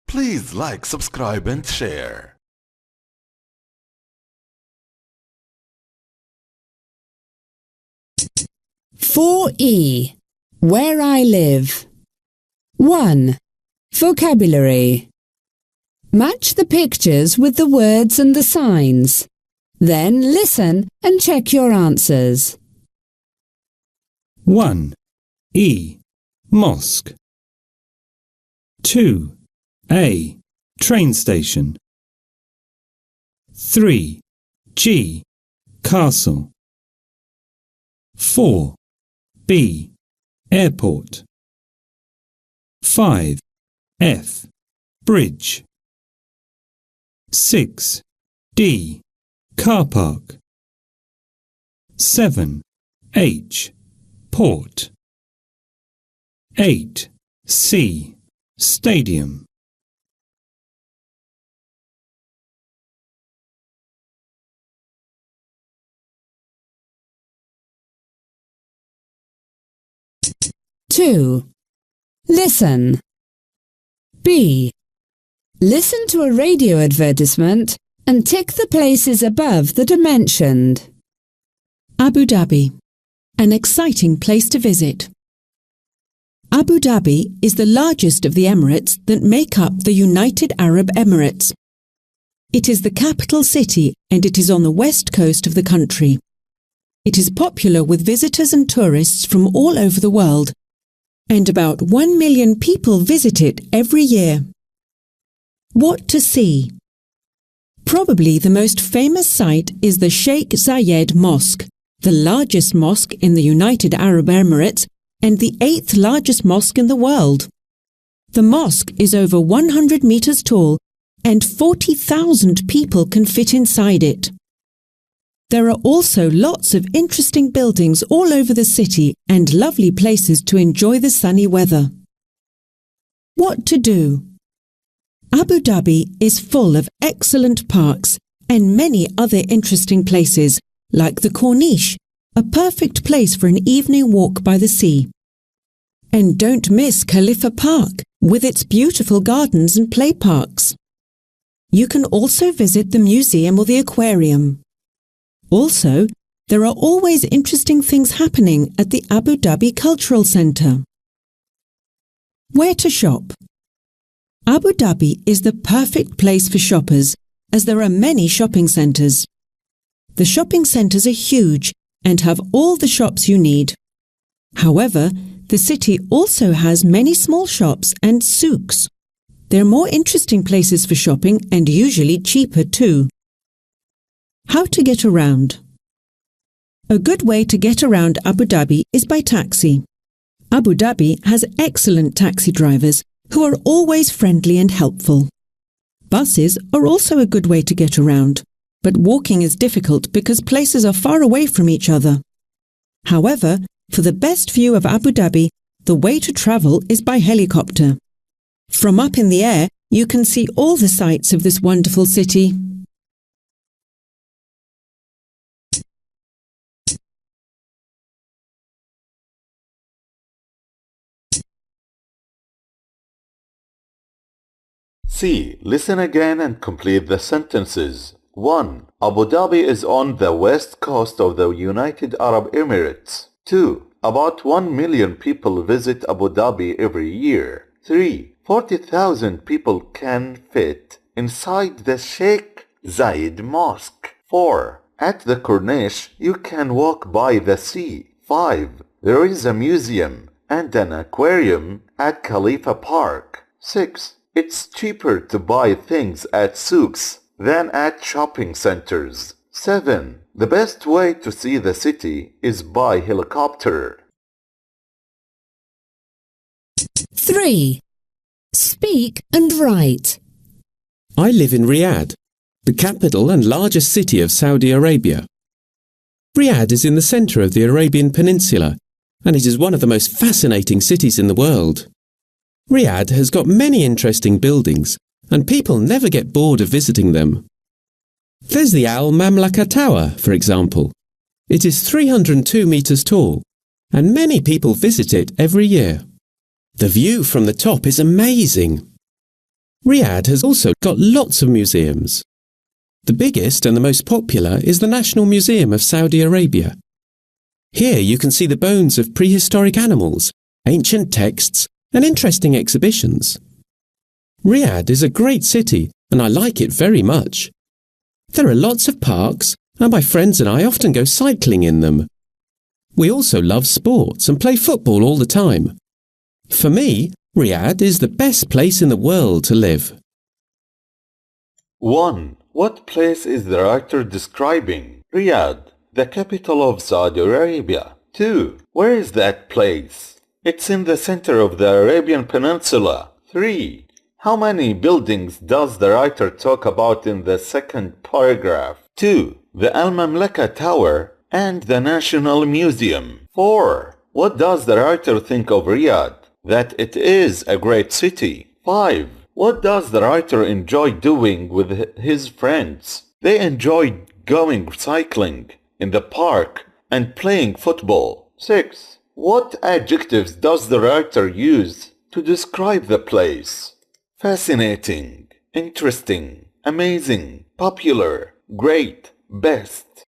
Please like, subscribe and share. (4E) Where I live. 1. Vocabulary. Match the pictures with the words and the signs. Then listen and check your answers. 1. E. Mosque. 2. A. Train station. 3. G. Castle. 4. B. Airport. 5. F. Bridge. 6. D. Car park. 7. H. Port. 8. C. Stadium. (2) Listen. B. Listen to a radio advertisement and tick the places above that are mentioned. Abu Dhabi, an exciting place to visit. Abu Dhabi is the largest of the Emirates that make up the United Arab Emirates. It is the capital city and it is on the west coast of the country. It is popular with visitors and tourists from all over the world, and about 1 million people visit it every year. What to see? Probably the most famous site is the Sheikh Zayed Mosque, the largest mosque in the United Arab Emirates and the 8th largest mosque in the world. The mosque is over 100 meters tall and 40,000 people can fit inside it. There are also lots of interesting buildings all over the city and lovely places to enjoy the sunny weather. What to do? Abu Dhabi is full of excellent parks and many other interesting places, like the Corniche, a perfect place for an evening walk by the sea. And don't miss Khalifa Park, with its beautiful gardens and play parks. You can also visit the museum or the aquarium. Also, there are always interesting things happening at the Abu Dhabi Cultural Centre. Where to shop? Abu Dhabi is the perfect place for shoppers, as there are many shopping centres. The shopping centres are huge and have all the shops you need. However, the city also has many small shops and souks. They're more interesting places for shopping and usually cheaper too. How to get around? A good way to get around Abu Dhabi is by taxi. Abu Dhabi has excellent taxi drivers who are always friendly and helpful. Buses are also a good way to get around, but walking is difficult because places are far away from each other. However, for the best view of Abu Dhabi, the way to travel is by helicopter. From up in the air, you can see all the sights of this wonderful city. C. Listen again and complete the sentences. 1. Abu Dhabi is on the west coast of the United Arab Emirates. 2. About 1 million people visit Abu Dhabi every year. 3. 40,000 people can fit inside the Sheikh Zayed Mosque. 4. At the Corniche, you can walk by the sea. 5. There is a museum and an aquarium at Khalifa Park. 6. It's cheaper to buy things at souks than at shopping centers. 7. The best way to see the city is by helicopter. 3. Speak and write. I live in Riyadh, the capital and largest city of Saudi Arabia. Riyadh is in the centre of the Arabian Peninsula, and it is one of the most fascinating cities in the world. Riyadh has got many interesting buildings, and people never get bored of visiting them. There's the Al Mamlaka Tower, for example. It is 302 metres tall, and many people visit it every year. The view from the top is amazing. Riyadh has also got lots of museums. The biggest and the most popular is the National Museum of Saudi Arabia. Here you can see the bones of prehistoric animals, ancient texts, and interesting exhibitions. Riyadh is a great city and I like it very much. There are lots of parks and my friends and I often go cycling in them. We also love sports and play football all the time. For me, Riyadh is the best place in the world to live. 1. What place is the writer describing? Riyadh, the capital of Saudi Arabia. 2. Where is that place? It's in the center of the Arabian Peninsula. 3. How many buildings does the writer talk about in the second paragraph? 2. The Al-Mamlaka Tower and the National Museum. 4. What does the writer think of Riyadh? That it is a great city. 5. What does the writer enjoy doing with his friends? They enjoy going cycling in the park and playing football. 6. What adjectives does the writer use to describe the place? Fascinating, interesting, amazing, popular, great, best.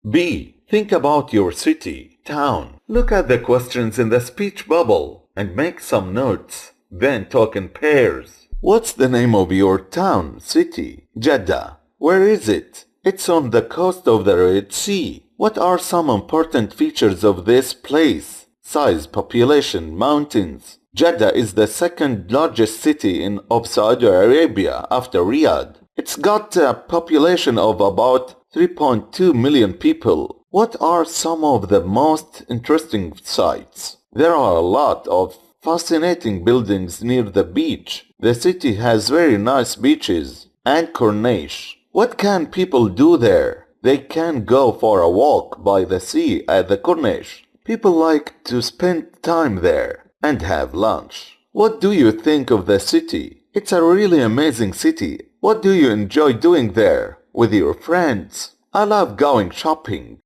B. Think about your city, town. Look at the questions in the speech bubble and make some notes. Then talk in pairs. What's the name of your town, city? Jeddah. Where is it? It's on the coast of the Red Sea. What are some important features of this place? Size, population, mountains. Jeddah is the second largest city of Saudi Arabia after Riyadh. It's got a population of about 3.2 million people. What are some of the most interesting sites? There are a lot of fascinating buildings near the beach. The city has very nice beaches and corniche. What can people do there? They can go for a walk by the sea at the corniche. People like to spend time there and have lunch. What do you think of the city? It's a really amazing city. What do you enjoy doing there with your friends? I love going shopping.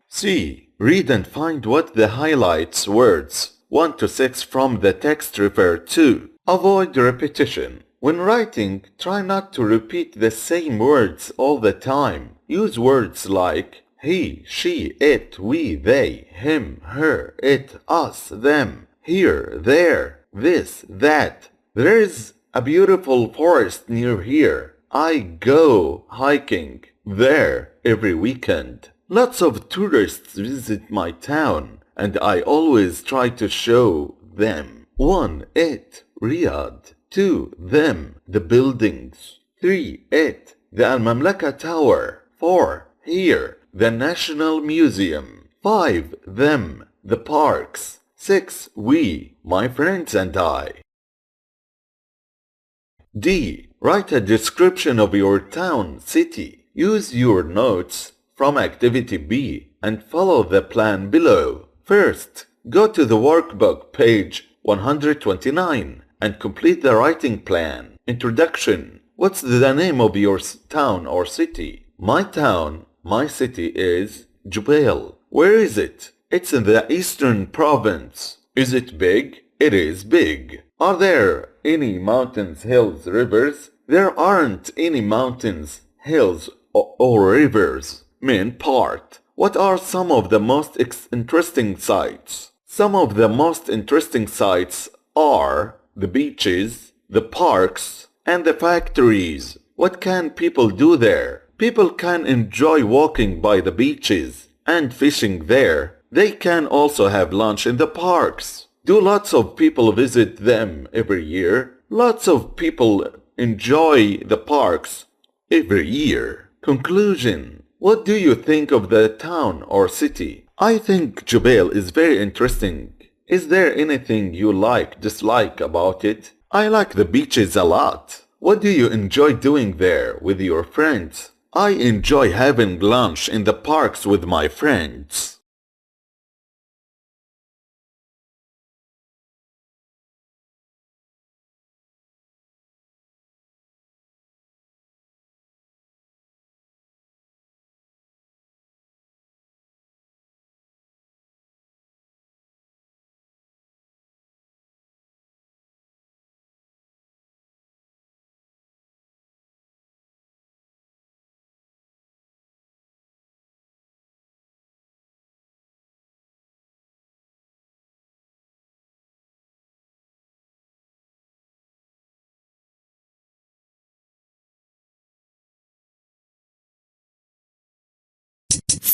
C. Read and find what the highlights words 1 to 6 from the text refer to. Avoid repetition. When writing, try not to repeat the same words all the time. Use words like he, she, it, we, they, him, her, it, us, them, here, there, this, that. There is a beautiful forest near here. I go hiking there every weekend. Lots of tourists visit my town and I always try to show them. 1. It, Riyadh. 2. Them, the buildings. 3. It, the Al-Mamlaka Tower. 4. Here, the National Museum. 5. Them, the parks. 6. We, my friends and I. D. Write a description of your town, city. Use your notes from Activity B and follow the plan below. First, go to the workbook page 129 and complete the writing plan. Introduction. What's the name of your town or city? My town, my city is Jubail. Where is it? It's in the eastern province. Is it big? It is big. Are there any mountains, hills, rivers? There aren't any mountains, hills, or rivers. Main part. What are some of the most interesting sites? Some of the most interesting sites are the beaches, the parks, and the factories. What can people do there? People can enjoy walking by the beaches and fishing there. They can also have lunch in the parks. Do lots of people visit them every year? Lots of people enjoy the parks every year. Conclusion. What do you think of the town or city? I think Jubail is very interesting. Is there anything you dislike about it? I like the beaches a lot. What do you enjoy doing there with your friends? I enjoy having lunch in the parks with my friends.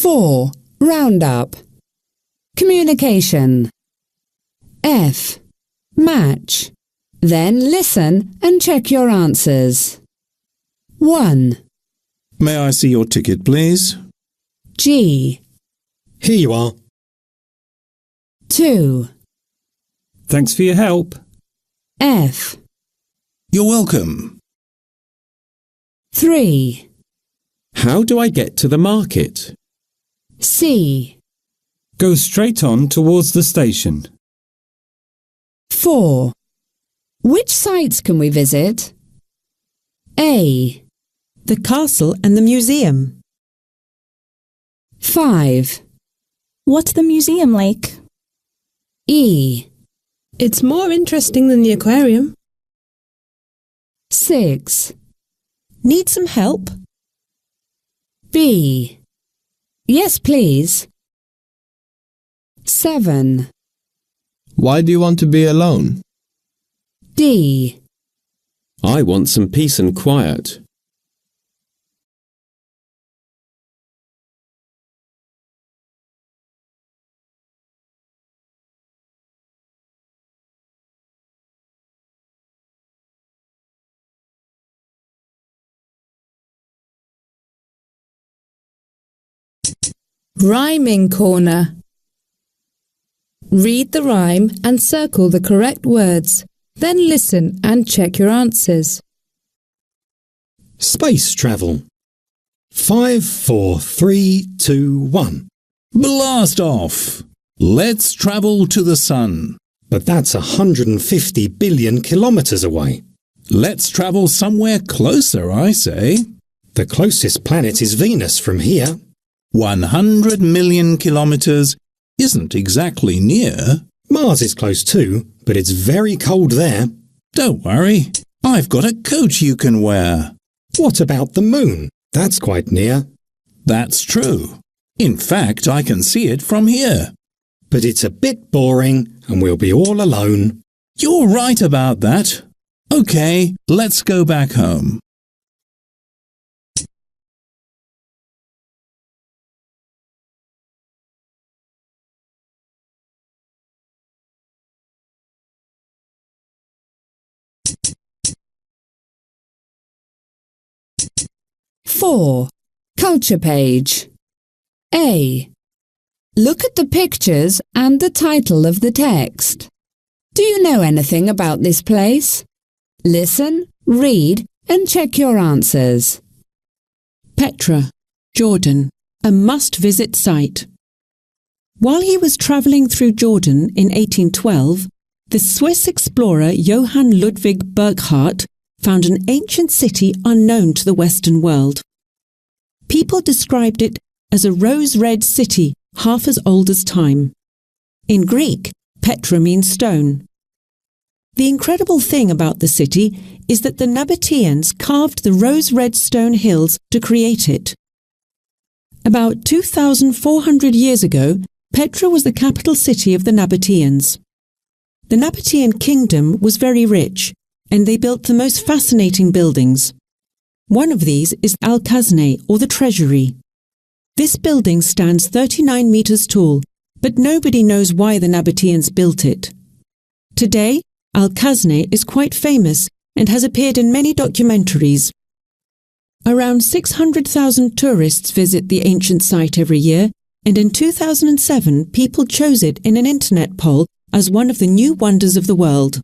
4. Roundup. Communication. F. Match. Then listen and check your answers. 1. May I see your ticket, please? G. Here you are. 2. Thanks for your help. F. You're welcome. 3. How do I get to the market? C. Go straight on towards the station. 4. Which sites can we visit? A. The castle and the museum. 5. What's the museum like? E. It's more interesting than the aquarium. 6. Need some help? B. Yes, please. 7. Why do you want to be alone? D. I want some peace and quiet. Rhyming corner. Read the rhyme and circle the correct words. Then listen and check your answers. Space travel. 5, 4, 3, 2, 1. Blast off! Let's travel to the sun. But that's 150 billion kilometers away. Let's travel somewhere closer, I say. The closest planet is Venus from here. 100 million kilometers isn't exactly near. Mars is close too, but it's very cold there. Don't worry, I've got a coat you can wear. What about the moon? That's quite near. That's true. In fact, I can see it from here. But it's a bit boring and we'll be all alone. You're right about that. Okay, let's go back home. Four. Culture page. A. Look at the pictures and the title of the text. Do you know anything about this place? Listen, read, and check your answers. Petra, Jordan, a must-visit site. While he was travelling through Jordan in 1812, the Swiss explorer Johann Ludwig Burckhardt found an ancient city unknown to the Western world. People described it as a rose-red city half as old as time. In Greek, Petra means stone. The incredible thing about the city is that the Nabateans carved the rose-red stone hills to create it. About 2,400 years ago, Petra was the capital city of the Nabateans. The Nabatean kingdom was very rich, and they built the most fascinating buildings. One of these is Al-Khazneh, or the Treasury. This building stands 39 meters tall, but nobody knows why the Nabateans built it. Today, Al-Khazneh is quite famous and has appeared in many documentaries. Around 600,000 tourists visit the ancient site every year, and in 2007 people chose it in an internet poll as one of the new wonders of the world.